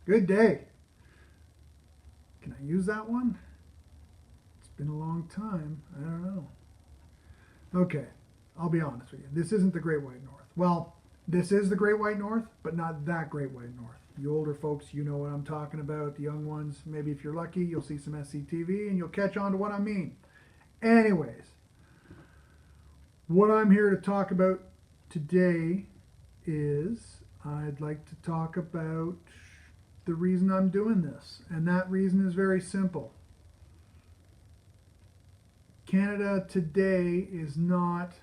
Good day. Can I use that one? It's been a long time. I don't know. Okay, I'll be honest with you. This isn't the Great White North. Well, this is the Great White North, but not that Great White North. You older folks, you know what I'm talking about. The young ones, maybe if you're lucky, you'll see some SCTV and you'll catch on to what I mean. Anyways, what I'm here to talk about today is I'd like to talk about the reason I'm doing this. And that reason is very simple. Canada today is not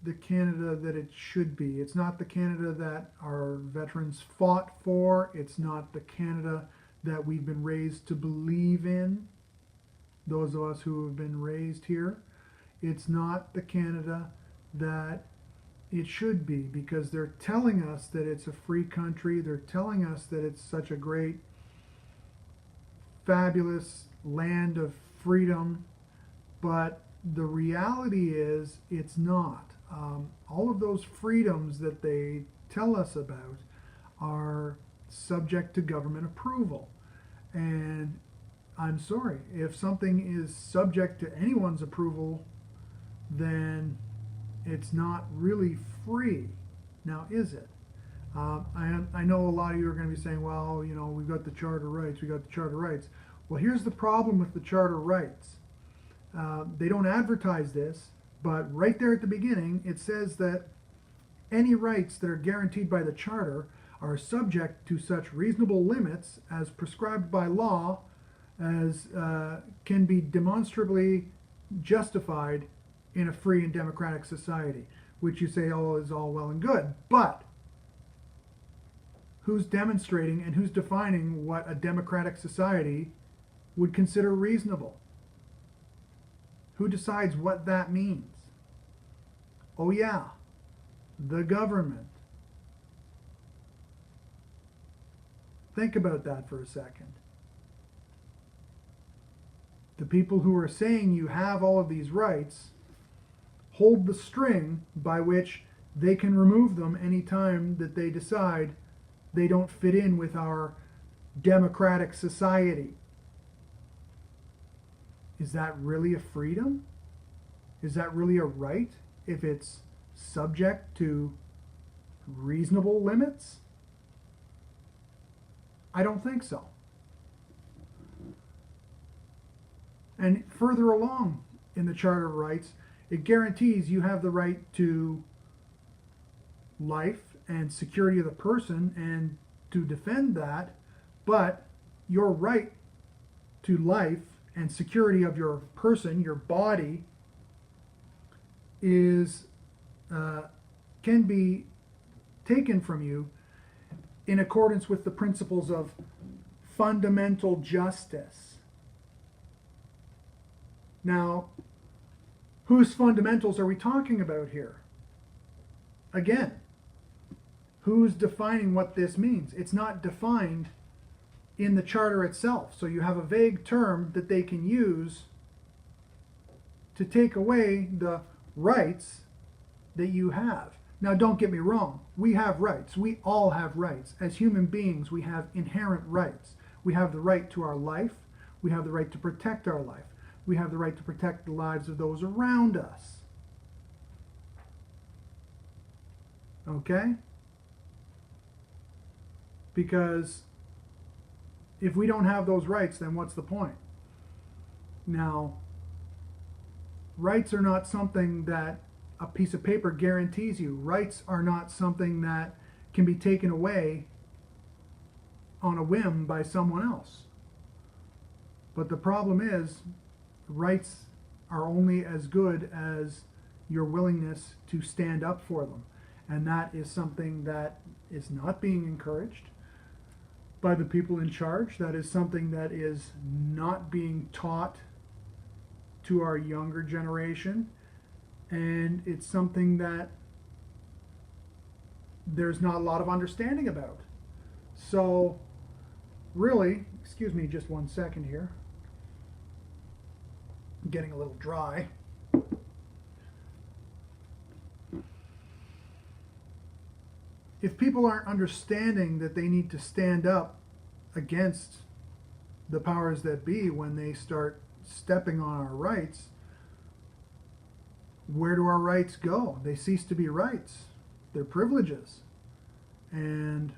the Canada that it should be. It's not the Canada that our veterans fought for. It's not the Canada that we've been raised to believe in, those of us who have been raised here. It's not the Canada that it should be, because they're telling us that it's a free country. They're telling us that it's such a great, fabulous land of freedom, but the reality is it's not. All of those freedoms that they tell us about are subject to government approval. And I'm sorry, if something is subject to anyone's approval, then it's not really free. Now, is it? I know a lot of you are going to be saying, well, you know, we've got the Charter rights, we got the Charter rights. Well, here's the problem with the Charter rights. They don't advertise this, but right there at the beginning, it says that any rights that are guaranteed by the Charter are subject to such reasonable limits as prescribed by law as can be demonstrably justified in a free and democratic society, which you say, oh, is all well and good. But who's demonstrating and who's defining what a democratic society would consider reasonable? Who decides what that means? Oh yeah, the government. Think about that for a second. The people who are saying you have all of these rights hold the string by which they can remove them anytime that they decide they don't fit in with our democratic society. Is that really a freedom? Is that really a right if it's subject to reasonable limits? I don't think so. And further along in the Charter of Rights, it guarantees you have the right to life and security of the person and to defend that, but your right to life and security of your person, your body, is can be taken from you in accordance with the principles of fundamental justice. Now, whose fundamentals are we talking about here? Again, who's defining what this means? It's not defined in the Charter itself. So you have a vague term that they can use to take away the rights that you have. Now, don't get me wrong. We have rights. We all have rights. As human beings, we have inherent rights. We have the right to our life. We have the right to protect our life. We have the right to protect the lives of those around us. Okay? Because if we don't have those rights, then what's the point? Now, rights are not something that a piece of paper guarantees you. Rights are not something that can be taken away on a whim by someone else. But the problem is, rights are only as good as your willingness to stand up for them. And that is something that is not being encouraged by the people in charge. That is something that is not being taught to our younger generation. And it's something that there's not a lot of understanding about. So, really, excuse me just one second here. I'm getting a little dry. If people aren't understanding that they need to stand up against the powers that be when they start stepping on our rights, where do our rights go? They cease to be rights. They're privileges. And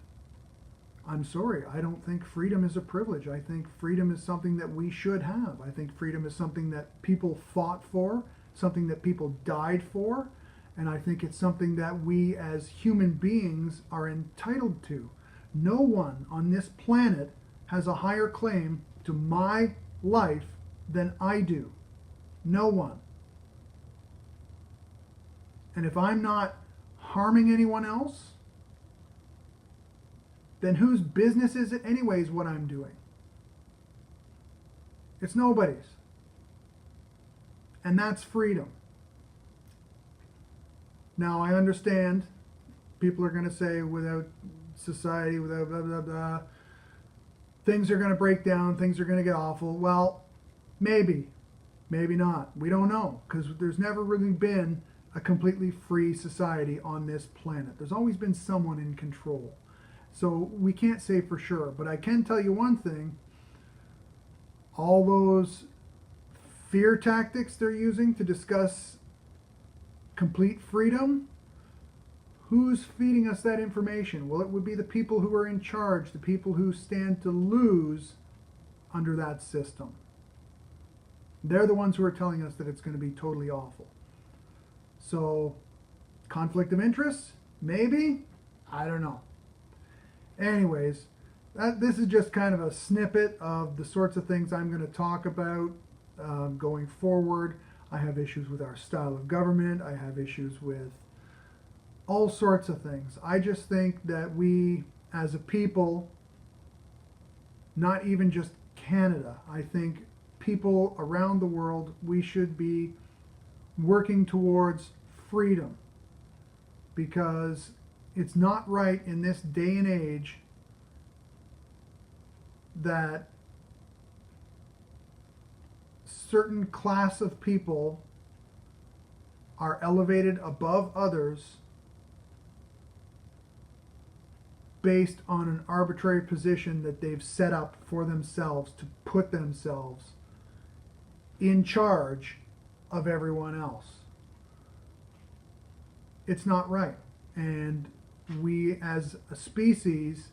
I'm sorry, I don't think freedom is a privilege. I think freedom is something that we should have. I think freedom is something that people fought for, something that people died for, and I think it's something that we as human beings are entitled to. No one on this planet has a higher claim to my life than I do. No one. And if I'm not harming anyone else, then whose business is it anyways what I'm doing? It's nobody's. And that's freedom. Now I understand people are going to say without society, without blah, blah, blah, things are going to break down, things are going to get awful. Well, maybe, maybe not. We don't know, because there's never really been a completely free society on this planet. There's always been someone in control. So we can't say for sure, but I can tell you one thing. All those fear tactics they're using to discuss complete freedom, who's feeding us that information? Well, it would be the people who are in charge, the people who stand to lose under that system. They're the ones who are telling us that it's going to be totally awful. So, conflict of interest? Maybe? I don't know. Anyways, this is just kind of a snippet of the sorts of things I'm going to talk about going forward. I have issues with our style of government. I have issues with all sorts of things. I just think that we, as a people, not even just Canada, I think people around the world, we should be working towards freedom, because it's not right in this day and age that certain class of people are elevated above others based on an arbitrary position that they've set up for themselves to put themselves in charge of everyone else. It's not right. And we as a species,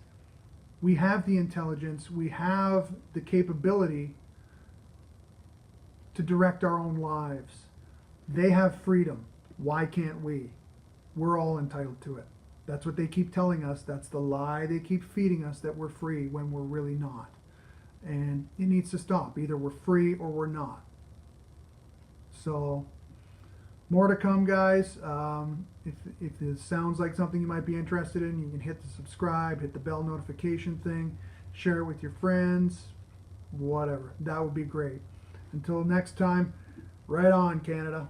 we have the intelligence, we have the capability to direct our own lives. They have freedom. Why can't we? We're all entitled to it. That's what they keep telling us. That's the lie they keep feeding us, that we're free when we're really not. And it needs to stop. Either we're free or we're not. So, more to come, guys. If this sounds like something you might be interested in, you can hit the subscribe, hit the bell notification thing, share it with your friends, whatever. That would be great. Until next time, right on, Canada.